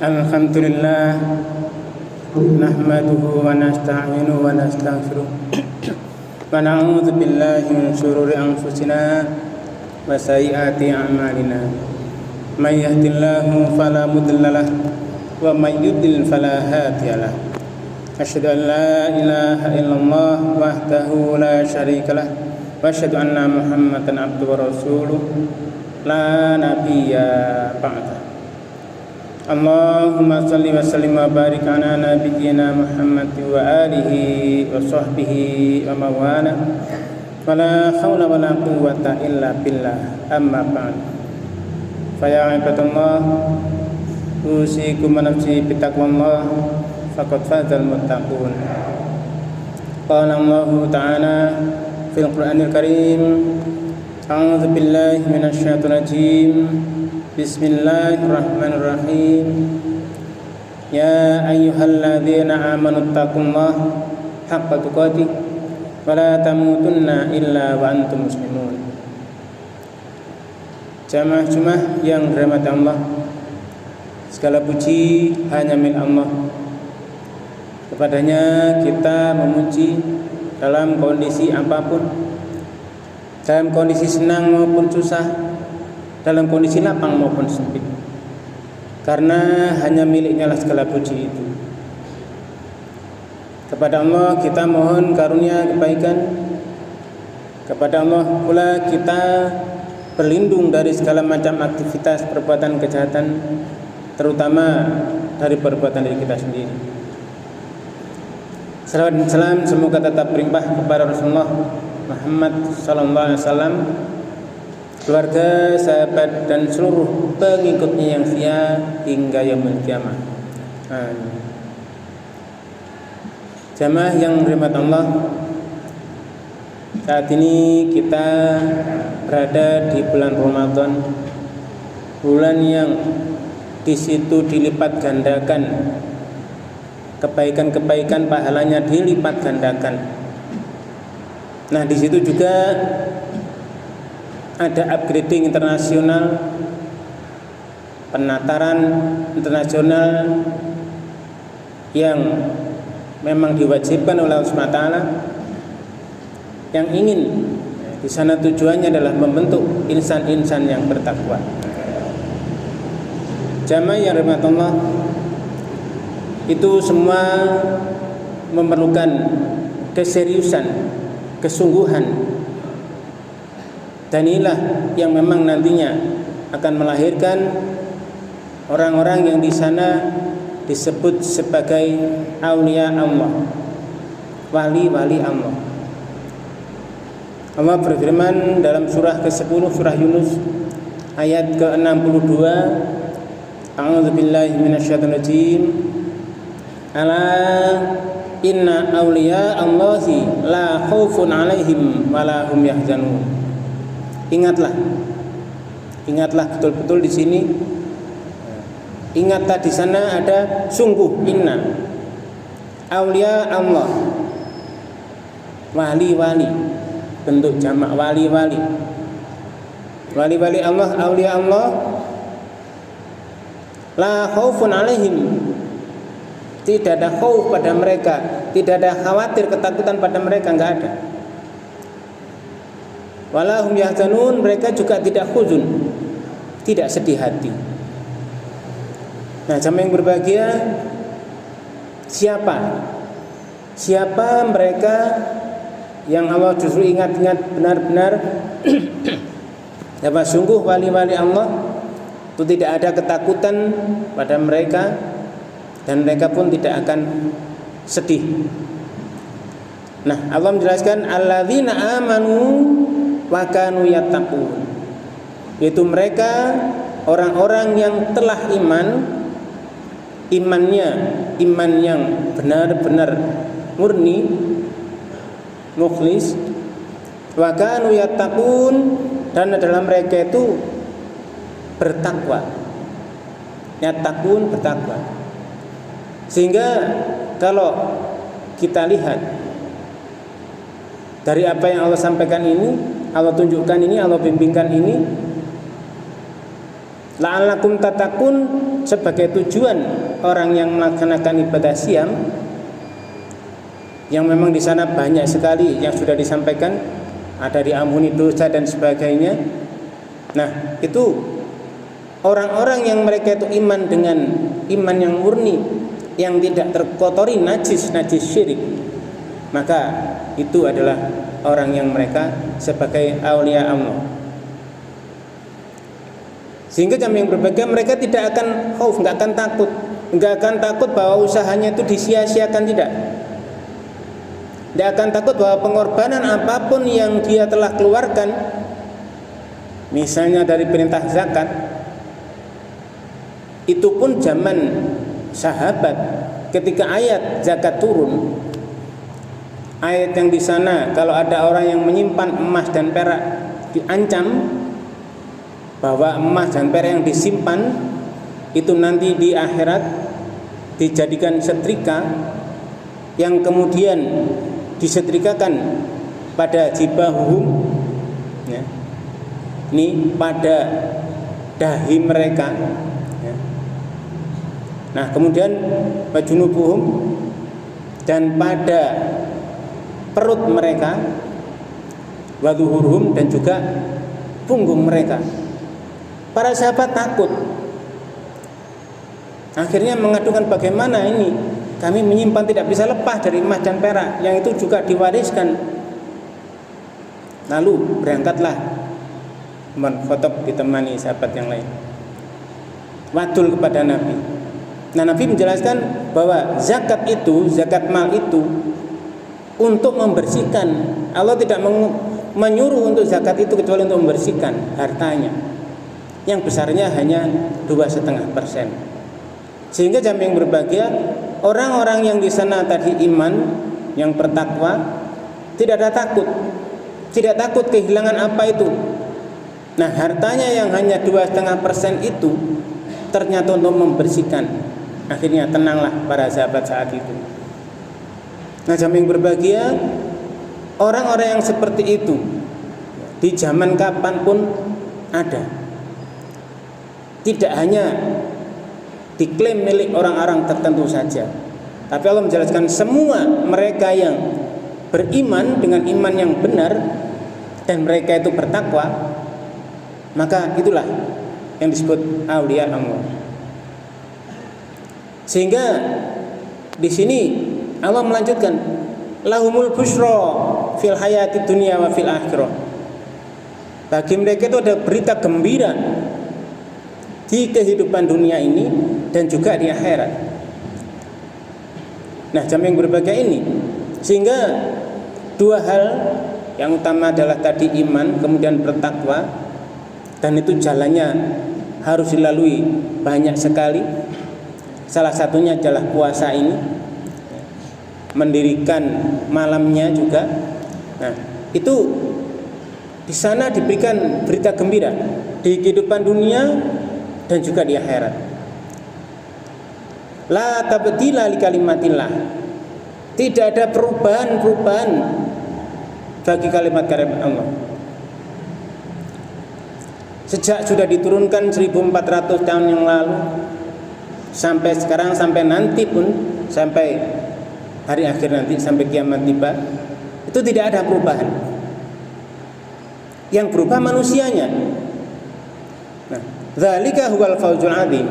Alhamdulillah nahmaduhu wa nasta'inuhu wa nastaghfiruh wa na'udzu billahi min shururi anfusina wa sayyiati a'malina. May yahdihillahu fala mudilla lahu wa may yudlil fala hadiya lahu. Asyhadu an la ilaha illallah wahdahu la syarika lahu wa asyhadu anna Muhammadan abduhu wa rasuluh la nabiyya ba'da. Allahumma salli wa sallim wa barik ala nabiyyina Muhammad wa alihi wa sahbihi wa mawala wa la hawla wa la quwwata illa billah, amma ba'd. Fa ya ibadallah, usikum wa nafsi bitaqwallah, faqad fazal muttaqun. Qala Allah ta'ala fil Qur'anil Karim, a'udzu billahi minasy syaithanir rajim. Bismillahirrahmanirrahim. Ya ayyuhalladzina amanu taqullaha haqqa tuqatih wa la tamutunna illa wa antum muslimun. Jamaah yang dirahmati Allah, segala puji hanya milik Allah. Kepadanya kita memuji dalam kondisi apapun, dalam kondisi senang maupun susah, dalam kondisi lapang maupun sempit, karena hanya miliknya lah segala puji itu. Kepada Allah kita mohon karunia kebaikan, kepada Allah pula kita berlindung dari segala macam aktivitas perbuatan kejahatan, terutama dari perbuatan diri kita sendiri. Salawat dan salam semoga tetap berlimpah kepada Rasulullah Muhammad SAW, keluarga, sahabat, dan seluruh pengikutnya yang setia hingga yaumul kiamah. Amin. Jamaah yang dirahmati Allah, saat ini kita berada di bulan Ramadan, bulan yang di situ dilipat gandakan kebaikan-kebaikan, pahalanya dilipat gandakan. Nah, di situ juga ada upgrading internasional, penataran internasional yang memang diwajibkan oleh Allah SWT, yang ingin di sana tujuannya adalah membentuk insan-insan yang bertakwa. Jamaah yang dirahmati Allah, itu semua memerlukan keseriusan, kesungguhan. Dan inilah yang memang nantinya akan melahirkan orang-orang yang di sana disebut sebagai aulia Allah, wali-wali Allah. Allah berfirman dalam surah ke-10, surah Yunus ayat ke-62, a'udzubillahi minasyaitonir rajim. Ala inna aulia Allahi la khaufun 'alaihim wa la hum yahzanun. Ingatlah betul-betul di sini. Ingatlah di sana ada sungguh, inna aulia Allah, wali-wali, bentuk jamak wali-wali. Wali-wali Allah, aulia Allah, la khaufun 'alaihim, tidak ada khauf pada mereka, tidak ada khawatir, ketakutan pada mereka, enggak ada. Walahum yahzanun, mereka juga tidak huzun, tidak sedih hati. Nah, jamaah yang berbahagia, siapa mereka yang Allah justru ingat-ingat benar-benar sungguh wali-wali Allah itu tidak ada ketakutan pada mereka, dan mereka pun tidak akan sedih. Nah, Allah menjelaskan alladzina amanu wa kanu yattaqun, yaitu mereka orang-orang yang telah iman yang benar-benar murni, mukhlis, wa kanu yattaqun, dan adalah mereka itu bertakwa. Yattaqun, bertakwa. Sehingga kalau kita lihat dari apa yang Allah sampaikan ini, Allah tunjukkan ini, Allah bimbingkan ini, la'allakum tattaqun, sebagai tujuan orang yang melaksanakan ibadah siam, yang memang di sana banyak sekali yang sudah disampaikan, ada diampuni dosa dan sebagainya. Nah, itu orang-orang yang mereka itu iman dengan iman yang murni, yang tidak terkotori najis syirik, maka itu adalah orang yang mereka sebagai aulia Allah. Sehingga jamaah yang berbahagia, mereka tidak akan khauf, nggak akan takut bahwa usahanya itu disia-siakan, tidak akan takut bahwa pengorbanan apapun yang dia telah keluarkan, misalnya dari perintah zakat, itu pun zaman sahabat ketika ayat zakat turun, ayat yang di sana kalau ada orang yang menyimpan emas dan perak diancam bahwa emas dan perak yang disimpan itu nanti di akhirat dijadikan setrika yang kemudian disetrikakan pada jibahum, ya, ini pada dahi mereka, ya. Nah kemudian wajunubuhum, dan pada perut mereka, waduhurum, dan juga punggung mereka. Para sahabat takut, akhirnya mengadukan bagaimana ini kami menyimpan tidak bisa lepas dari emas dan perak yang itu juga diwariskan. Lalu berangkatlah Umar Khattab ditemani sahabat yang lain, wadul kepada Nabi. Nah Nabi menjelaskan bahwa zakat itu, zakat mal itu untuk membersihkan. Allah tidak menyuruh untuk zakat itu kecuali untuk membersihkan hartanya, yang besarnya hanya 2,5%. Sehingga jamaah yang berbahagia, orang-orang yang di sana tadi iman, yang bertakwa, tidak ada takut kehilangan apa itu. Nah hartanya yang hanya 2,5% itu ternyata untuk membersihkan. Akhirnya tenanglah para sahabat saat itu. Nah jamaah yang berbahagia, orang-orang yang seperti itu di zaman kapanpun ada. Tidak hanya diklaim milik orang-orang tertentu saja, tapi Allah menjelaskan semua mereka yang beriman dengan iman yang benar dan mereka itu bertakwa, maka itulah yang disebut aulia Allah. Sehingga di sini Allah melanjutkan, lahumul busyra fil hayati dunya wa fil akhirah. Bagi mereka itu ada berita gembira di kehidupan dunia ini dan juga di akhirat. Nah jamaah yang berbahagia ini, sehingga dua hal yang utama adalah tadi iman, kemudian bertakwa, dan itu jalannya harus dilalui banyak sekali. Salah satunya adalah puasa ini, mendirikan malamnya juga. Nah itu di sana diberikan berita gembira di kehidupan dunia dan juga di akhirat. La tabdila li kalimatillah. Tidak ada perubahan bagi kalimat-kalimat Allah. Sejak sudah diturunkan 1400 tahun yang lalu sampai sekarang, sampai nanti pun, sampai hari akhir nanti, sampai kiamat tiba, itu tidak ada perubahan. Yang berubah manusianya. Nah, dzalika huwal fawzul adzim.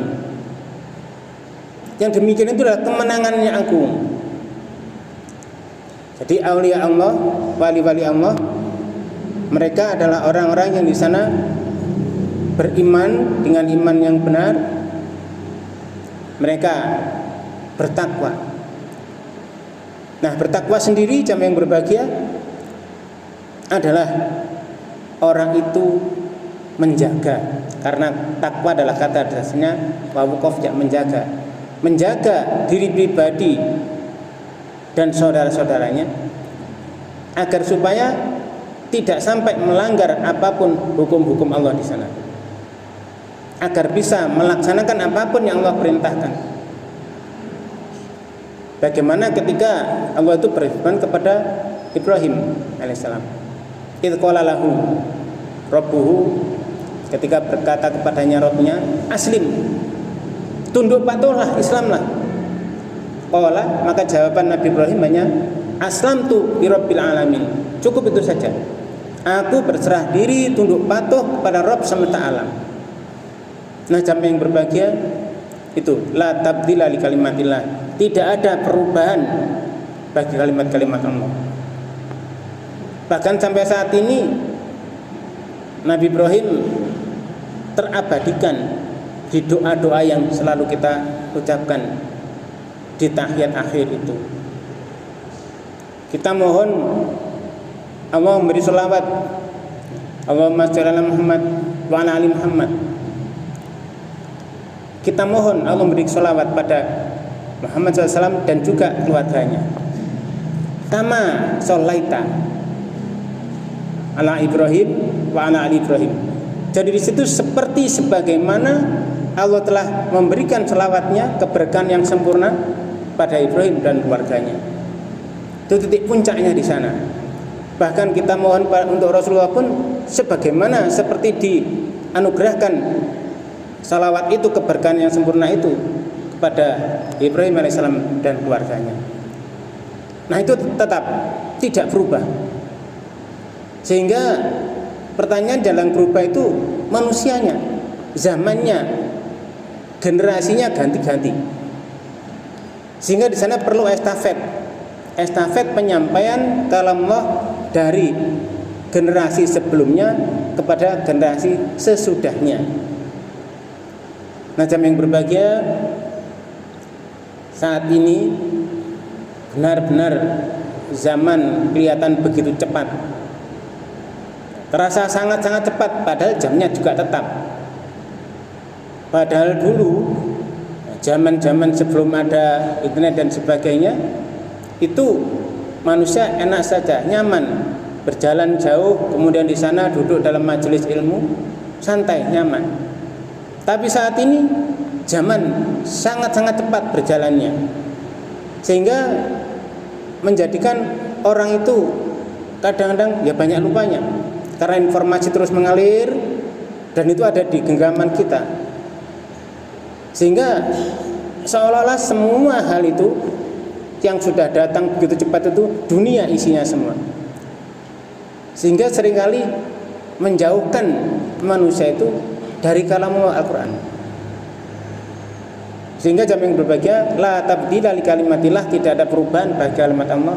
Yang demikian itu adalah kemenangan yang agung. Jadi aulia Allah, wali-wali Allah, mereka adalah orang-orang yang di sana beriman dengan iman yang benar. Mereka bertakwa. Nah, bertakwa sendiri jamaah yang berbahagia adalah orang itu menjaga, karena takwa adalah kata dasarnya wawukof, menjaga diri pribadi dan saudara-saudaranya agar supaya tidak sampai melanggar apapun hukum-hukum Allah di sana, agar bisa melaksanakan apapun yang Allah perintahkan. Bagaimana ketika Allah itu berfirman kepada Ibrahim alaihissalam, idh qala lahu rabbuhu, ketika berkata kepadanya Rabbnya, aslim, tunduk patuhlah, Islamlah. Qala, maka jawaban Nabi Ibrahim hanya aslamtu birabbil alamin. Cukup itu saja. Aku berserah diri, tunduk patuh kepada Rabb semesta alam. Nah, jamaah yang berbahagia, itu la tabdila li kalimatillah. Tidak ada perubahan bagi kalimat-kalimat Allah. Bahkan sampai saat ini Nabi Ibrahim terabadikan di doa-doa yang selalu kita ucapkan di tahiyat akhir itu. Kita mohon Allah memberi selawat, Allahumma shalli ala Muhammad wa ala ali Muhammad. Kita mohon Allah memberi selawat pada Muhammad SAW dan juga keluarganya. Kama sholaita ala Ibrahim wa ala ali Ibrahim. Jadi di situ seperti sebagaimana Allah telah memberikan selawatnya, keberkahan yang sempurna pada Ibrahim dan keluarganya. Itu titik puncaknya di sana. Bahkan kita mohon untuk Rasulullah pun sebagaimana seperti dianugerahkan salawat itu, keberkahan yang sempurna itu kepada Ibrahim alaihissalam dan keluarganya. Nah, itu tetap tidak berubah. Sehingga pertanyaan dalam berubah itu manusianya, zamannya, generasinya ganti-ganti. Sehingga di sana perlu estafet penyampaian kalam Allah dari generasi sebelumnya kepada generasi sesudahnya. Nah, jamaah yang berbahagia, saat ini benar-benar zaman kelihatan begitu cepat. Terasa sangat-sangat cepat, padahal jamnya juga tetap. Padahal dulu zaman-zaman sebelum ada internet dan sebagainya, itu manusia enak saja, nyaman, berjalan jauh, kemudian di sana duduk dalam majelis ilmu, santai, nyaman. Tapi saat ini zaman sangat-sangat cepat berjalannya, sehingga menjadikan orang itu kadang-kadang ya banyak lupanya, karena informasi terus mengalir dan itu ada di genggaman kita, sehingga seolah-olah semua hal itu yang sudah datang begitu cepat itu dunia isinya semua, sehingga seringkali menjauhkan manusia itu dari kalam Al-Quran. Sehingga jamaah yang berbahagia, la tabdila li kalimatillah, tidak ada perubahan bagi kalimat Allah.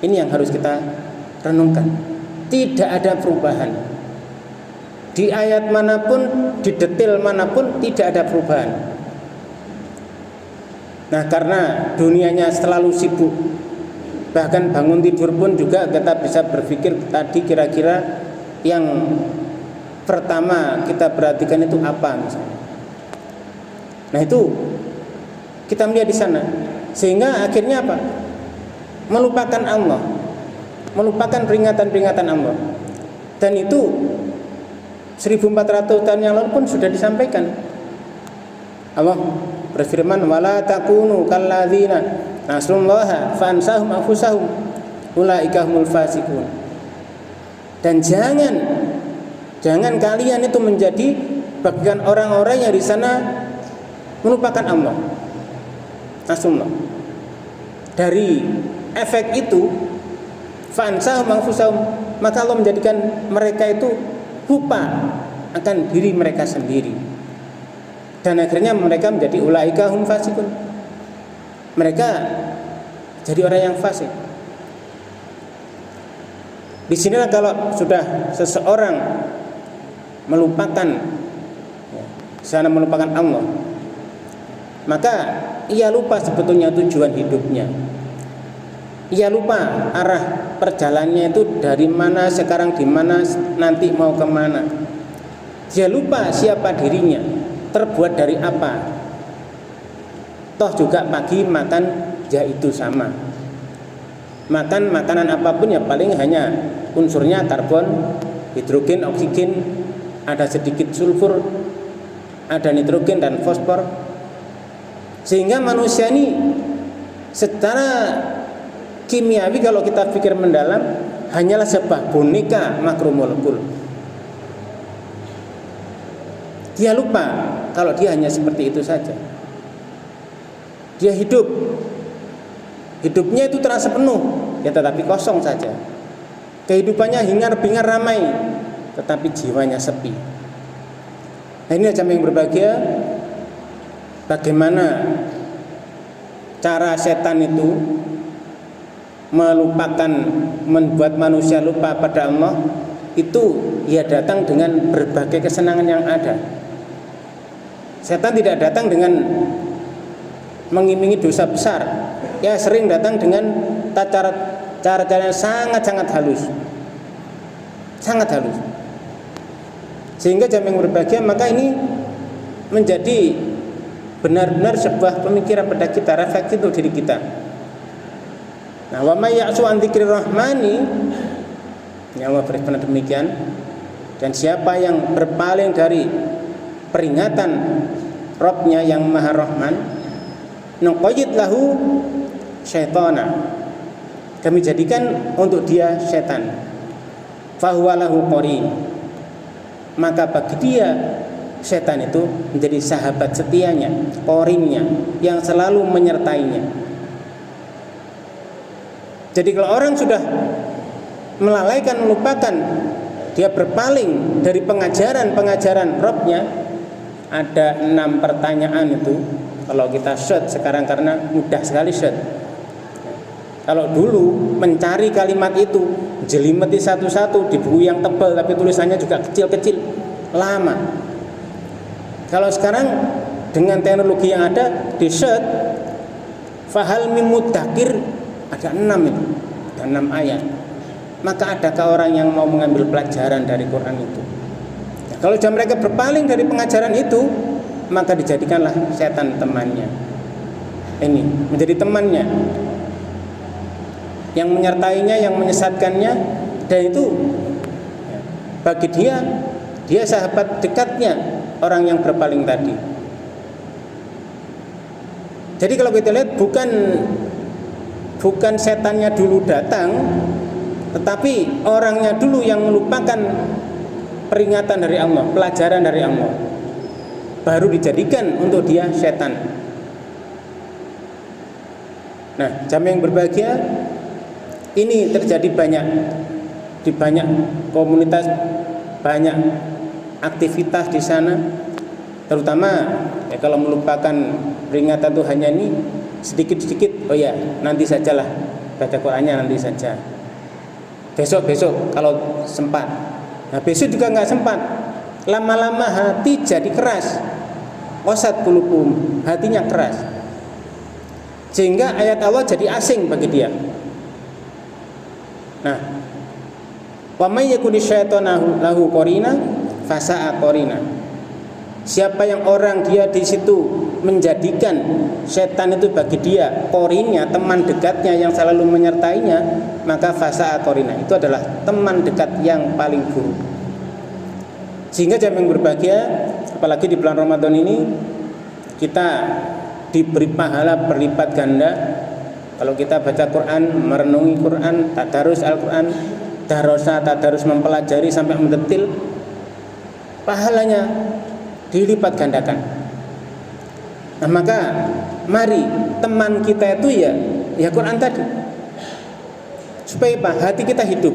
Ini yang harus kita renungkan. Tidak ada perubahan di ayat manapun, di detail manapun, tidak ada perubahan. Nah, karena dunianya selalu sibuk, bahkan bangun tidur pun juga kita bisa berpikir tadi kira-kira yang pertama kita perhatikan itu apa misalnya. Nah, itu kita melihat di sana, sehingga akhirnya apa? Melupakan Allah, melupakan peringatan-peringatan Allah. Dan itu 1400 tahun yang lalu pun sudah disampaikan. Allah berfirman, wala takunu kalladzina nasallaha fansahum anfusahum ulaika humul fasiqun. Dan jangan kalian itu menjadi bagian orang-orang yang di sana melupakan Allah. Nasallallahu. Dari efek itu fansahum anfusahum, maka Allah menjadikan mereka itu lupa akan diri mereka sendiri. Dan akhirnya mereka menjadi ulaika hum fasikun. Mereka jadi orang yang fasik. Di sinilah kalau sudah seseorang melupakan sana melupakan Allah, maka ia lupa sebetulnya tujuan hidupnya. Ia lupa arah perjalanannya itu dari mana, sekarang di mana, nanti mau kemana. Dia lupa siapa dirinya, terbuat dari apa. Toh juga pagi makan ya itu sama. Makan makanan apapun ya paling hanya unsurnya karbon, hidrogen, oksigen, ada sedikit sulfur, ada nitrogen dan fosfor. Sehingga manusia ini secara kimiawi kalau kita pikir mendalam hanyalah sebuah boneka makromolekul. Dia lupa kalau dia hanya seperti itu saja. Dia hidup, hidupnya itu terasa penuh, ya tetapi kosong saja. Kehidupannya hingar-bingar ramai, tetapi jiwanya sepi. Nah, ini jamaah yang berbahagia, bagaimana cara setan itu melupakan, membuat manusia lupa pada Allah. Itu ia datang dengan berbagai kesenangan yang ada. Setan tidak datang dengan mengiming-imingi dosa besar, ya sering datang dengan cara-cara yang sangat-sangat halus, sangat halus. Sehingga jamaah yang berbahagia, maka ini menjadi benar-benar sebuah pemikiran pada kita, refleksi untuk diri kita. Nah, wa may ya'su an dzikrir rahmani, ya Allah berfirman demikian, dan siapa yang berpaling dari peringatan Rabb-Nya yang Maha Rahman, nuqayyid lahu syaitana, kami jadikan untuk dia setan, fahuwa lahu qarin, maka bagi dia setan itu menjadi sahabat setianya, qarinnya, yang selalu menyertainya. Jadi kalau orang sudah melalaikan, melupakan, dia berpaling dari pengajaran Rabb-Nya, ada 6 pertanyaan itu. Kalau kita search sekarang, karena mudah sekali search. Kalau dulu mencari kalimat itu jelimeti satu-satu di buku yang tebal tapi tulisannya juga kecil-kecil, lama. Kalau sekarang dengan teknologi yang ada, di search fahal mim mudzakir, ada 6 itu, ada 6 ayat. Maka adakah orang yang mau mengambil pelajaran dari Quran itu? Nah, kalau mereka berpaling dari pengajaran itu, maka dijadikanlah setan temannya. Ini menjadi temannya, yang menyertainya, yang menyesatkannya, dan itu bagi dia sahabat dekatnya orang yang berpaling tadi. Jadi kalau kita lihat, bukan setannya dulu datang, tetapi orangnya dulu yang melupakan peringatan dari Allah, pelajaran dari Allah, baru dijadikan untuk dia setan. Nah, jamaah yang berbahagia, ini terjadi banyak di banyak komunitas, banyak aktivitas di sana, terutama ya kalau melupakan peringatan itu hanya ini sedikit-sedikit, oh ya nanti sajalah, baca Qurannya nanti saja, besok kalau sempat. Nah, besok juga nggak sempat, lama-lama hati jadi keras, qasat qulubuhum, hatinya keras, sehingga ayat Allah jadi asing bagi dia. Nah, wa may yakuni syaitanu lahu qarina fasa'a qarina. Siapa yang orang dia di situ menjadikan setan itu bagi dia qarinnya, teman dekatnya yang selalu menyertainya, maka fasa'a qarina, itu adalah teman dekat yang paling buruk. Sehingga jamaah yang berbahagia, apalagi di bulan Ramadan ini, kita diberi pahala berlipat ganda. Kalau kita baca Quran, merenungi Quran, tadarus Al-Quran, darosa, tadarus mempelajari sampai mendetil, pahalanya dilipat gandakan. Nah, maka mari teman kita itu ya Quran tadi, supaya hati kita hidup.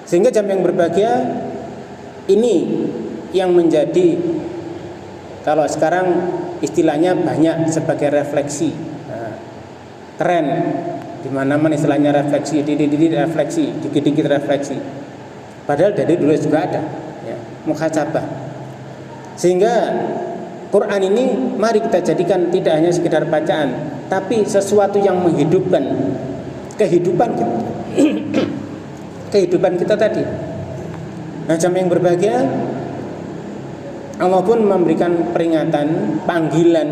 Sehingga jamaah yang berbahagia, ini yang menjadi, kalau sekarang istilahnya banyak sebagai refleksi, tren di mana-mana istilahnya refleksi, dikit-dikit refleksi. Padahal dari dulu juga ada, ya, muhasabah. Sehingga Quran ini mari kita jadikan tidak hanya sekedar bacaan, tapi sesuatu yang menghidupkan kehidupan kita. Kehidupan kita tadi. Nah, jamaah yang berbahagia, Allah pun memberikan peringatan, panggilan.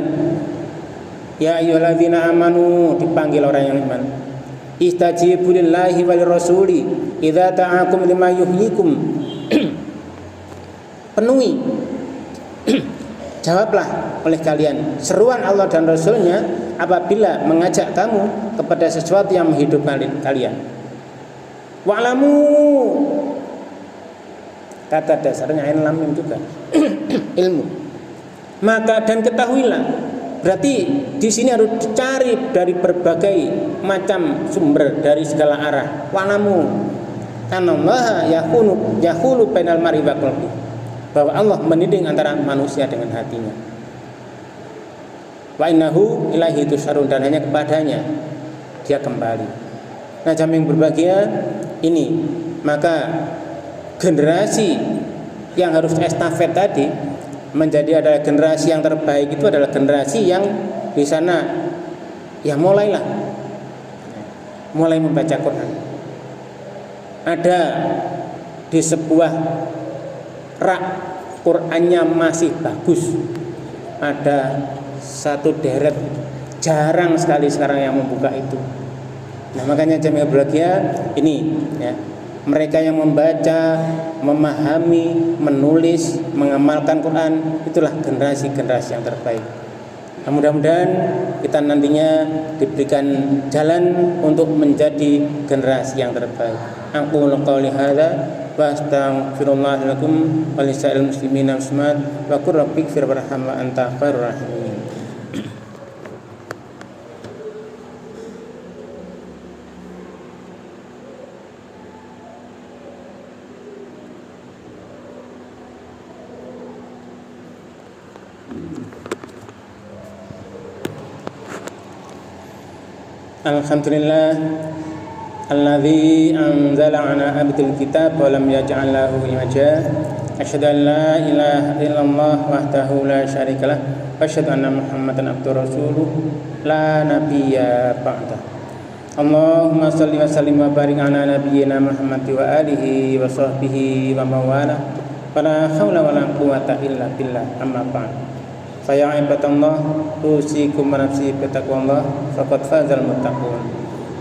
Ya ayyuhalladzina amanu, dipanggil orang yang iman. Istajibu lillahi walir rasuli idza ta'akum lima yuhyikum. Penuhi, jawablah oleh kalian seruan Allah dan Rasulnya apabila mengajak kamu kepada sesuatu yang menghidupkan kalian. Wa'lamu, kata dasarnya ain lam mim juga ilmu. Maka dan ketahuilah, Berarti di sini harus dicari dari berbagai macam sumber dari segala arah. Wa'lamu anallaha yahulu bainal mar'i wa qalbi. Bahwa Allah meniding antara manusia dengan hatinya. Wa innahu ilaihi tusyarun, dan hanya kepadanya dia kembali. Nah, jamaah yang berbahagia, ini maka generasi yang harus estafet tadi menjadi adalah generasi yang terbaik. Itu adalah generasi yang di sana ya mulai membaca Quran. Ada di sebuah rak Qurannya masih bagus, ada satu deret, jarang sekali sekarang yang membuka itu. Nah, makanya jamaah berbahagia, ini ya, mereka yang membaca, memahami, menulis, mengamalkan Quran, itulah generasi-generasi yang terbaik. Nah, mudah-mudahan kita nantinya diberikan jalan untuk menjadi generasi yang terbaik. Aqulu qouli hadza wa astaghfirullah lakum wa lisa'il muslimina wa qur rabbighfir warham wa anta khairur rahimin. Alhamdulillah alladzi anzala ala abdil kitab wa lam yaj'al lahu iwaja. Asyhadu an la ilaha illallah wahdahu la syarikalah wa asyhadu anna Muhammadan abduhu rasuluh la nabiyya ba'dah. Allahumma shalli wa sallim wa barik ala nabiyyina Muhammad wa alihi wa sahbihi wa mawala. Wala haula wala quwwata illa billah, amma ba'd. Fa ibadallah, usikum wa nafsi bi taqwallah, faqad fazal muttaqun.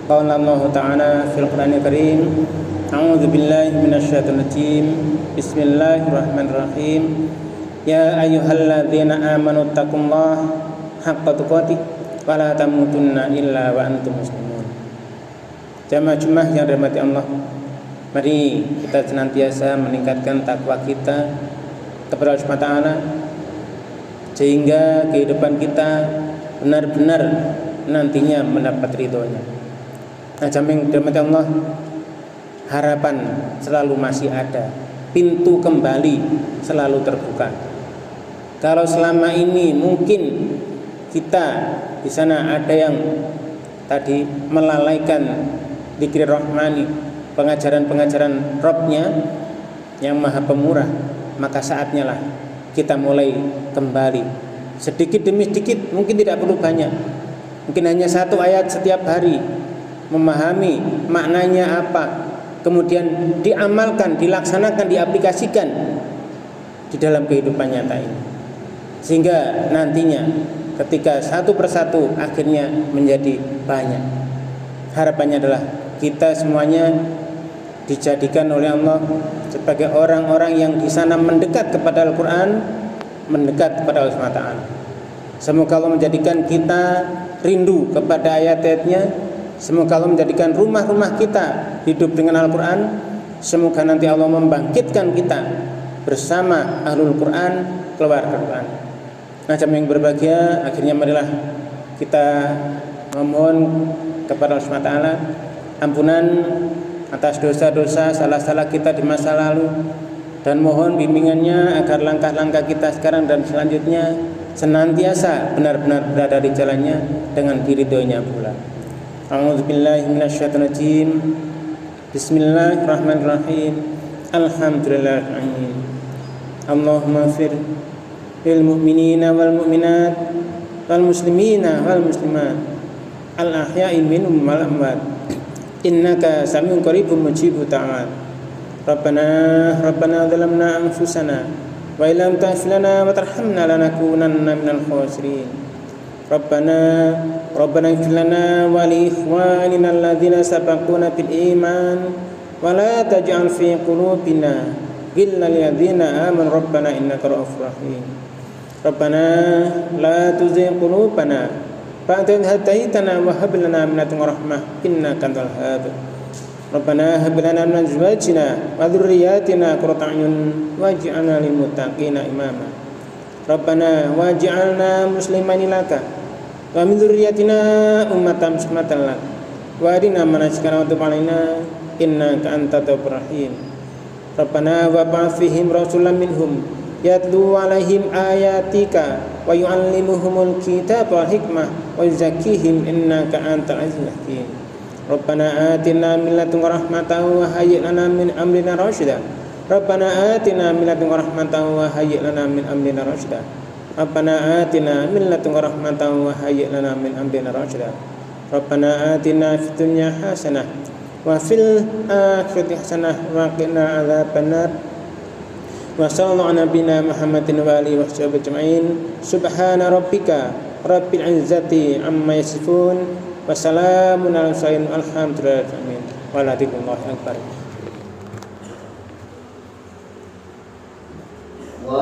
Qala Allah Ta'ala fil Qur'anil Karim, a'udzu billahi minasyaitonir rajim. Bismillahirrahmanirrahim. Ya ayyuhalladzina amanu taqullaha haqqa tuqatih wa la tamutunna illa wa antum muslimun. Jamaah yang dirahmati Allah, mari kita senantiasa meningkatkan takwa kita kepada Allah Subhanahu wa taala, sehingga kehidupan kita benar-benar nantinya mendapat ridhonya. Nah, jamaah yang dirahmati Allah, harapan selalu masih ada, pintu kembali selalu terbuka. Kalau selama ini mungkin kita di sana ada yang tadi melalaikan dzikir rahmani, pengajaran-pengajaran Rabb-nya yang Maha Pemurah, maka saatnya lah kita mulai kembali sedikit demi sedikit, mungkin tidak perlu banyak, mungkin hanya satu ayat setiap hari, memahami maknanya apa, kemudian diamalkan, dilaksanakan, diaplikasikan di dalam kehidupan nyata ini, sehingga nantinya ketika satu persatu akhirnya menjadi banyak. Harapannya adalah kita semuanya dijadikan oleh Allah sebagai orang-orang yang di sana mendekat kepada Al-Quran, mendekat kepada Allah SWT. Semoga Allah menjadikan kita rindu kepada ayat-ayatnya. Semoga Allah menjadikan rumah-rumah kita hidup dengan Al-Quran. Semoga nanti Allah membangkitkan kita bersama Ahlul Quran, keluarga Quran. Nah, jamaah yang berbahagia, akhirnya marilah kita memohon kepada Allah SWT ampunan atas dosa-dosa, salah-salah kita di masa lalu, dan mohon bimbingannya agar langkah-langkah kita sekarang dan selanjutnya senantiasa benar-benar berada di jalannya dengan diridhoinya pula. A'udzubillahi minasyaitonirrajim. Bismillahirrahmanirrahim. Alhamdulillahirrahmanirrahim. Allahumma fir lil mu'minina wal mu'minat wal muslimina wal muslimat al ahya'i minhum wal amwat innaka samiun qaribun mujibut ta'at. Rabbana zalamna anfusana wa illam taghfir lana wa tarhamna lanakunanna minal khasirin. Rabbana ighfir lana wa li ikhwanina alladhina sabaquna bil iman wa la taj'al fi qulubina ghillan lil ladzina amanu rabbana innaka ra'ufur rahim. Rabbana la tuzigh qulubana ba'da idh hadaytana wa hab lana min ladunka rahmah innaka antal wahhab. Rabbana hab lana min azwajina wa dhurriyyatina qurrata a'yun waj'alna lil muttaqina imama. Rabbana waj'alna muslimaini laka wa min dzurriyyatina ummatan muslimatan lak wa arina manasikana wa tub 'alaina innaka antat tawwabur rahim. Rabbana wa ba'ath fihim rasulan minhum yatlu 'alaihim ayatika wa yu'allimuhumul kitaba wal hikmah wa yuzakkihim innaka antal azizul hakim. Rabbana atina min ladunka rahmatan wa hayyi' lana min amrina rasyida. Rabbana atina min ladunka rahmatan wa hayyi' lana min amrina rasyida. Rabbana atina min ladunka rahmatan wa hayyi' lana min amrina rasyida. Rabbana atina fid dunya hasanah wa fil akhirati hasanah wa qina adzabannar. Wa sallallahu ala nabiyyina Muhammadin wa alihi wa sahbihi ajma'in. Subhana rabbika rabbil izzati amma yasifun wa salamun alal mursalin alhamdulillahi rabbil alamin. Walhamdulillahi akbar. Wa